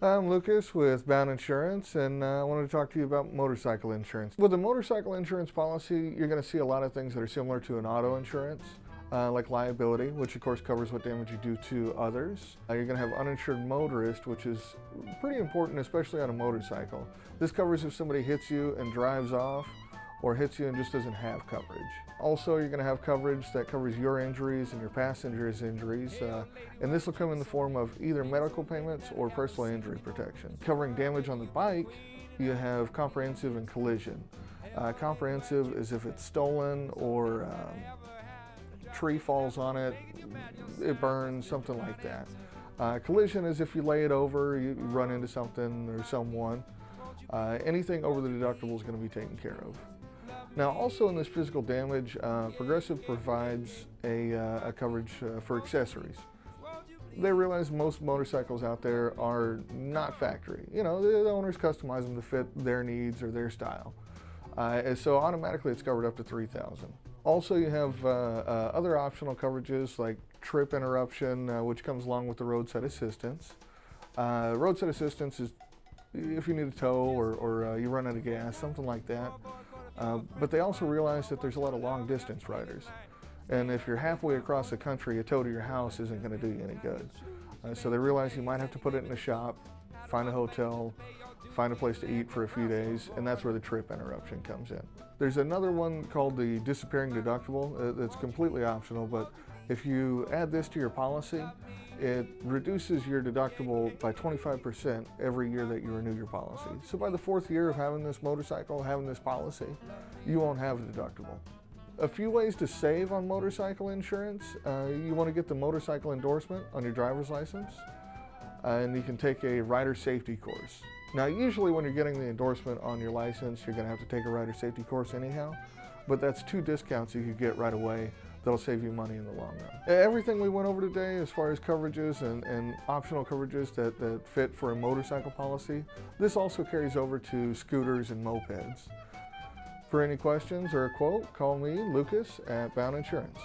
I'm Lucas with Bound Insurance, and I wanted to talk to you about motorcycle insurance. With a motorcycle insurance policy, you're going to see a lot of things that are similar to an auto insurance, like liability, which of course covers what damage you do to others. You're going to have uninsured motorist, which is pretty important, especially on a motorcycle. This covers if somebody hits you and drives off, or hits you and just doesn't have coverage. Also, you're going to have coverage that covers your injuries and your passengers' injuries, and this will come in the form of either medical payments or personal injury protection. Covering damage on the bike, you have comprehensive and collision. Comprehensive is if it's stolen or tree falls on it, it burns, something like that. Collision is if you lay it over, you run into something or someone. Anything over the deductible is going to be taken care of. Now, also in this physical damage, Progressive provides a coverage for accessories. They realize most motorcycles out there are not factory. You know, the owners customize them to fit their needs or their style. And so automatically it's covered up to $3,000. Also, you have other optional coverages like trip interruption, which comes along with the roadside assistance. Roadside assistance is if you need a tow or you run out of gas, something like that. But they also realize that there's a lot of long distance riders. And if you're halfway across the country, a tow to your house isn't going to do you any good. So they realize you might have to put it in a shop, find a hotel, find a place to eat for a few days, and that's where the trip interruption comes in. There's another one called the disappearing deductible that's completely optional, but if you add this to your policy, it reduces your deductible by 25% every year that you renew your policy. So by the fourth year of having this motorcycle, having this policy, you won't have a deductible. A few ways to save on motorcycle insurance. You want to get the motorcycle endorsement on your driver's license, and you can take a rider safety course. Now, usually when you're getting the endorsement on your license, you're going to have to take a rider safety course anyhow, but that's 2 discounts you could get right away that'll save you money in the long run. Everything we went over today as far as coverages and optional coverages that fit for a motorcycle policy, this also carries over to scooters and mopeds. For any questions or a quote, call me, Lucas, at Bound Insurance.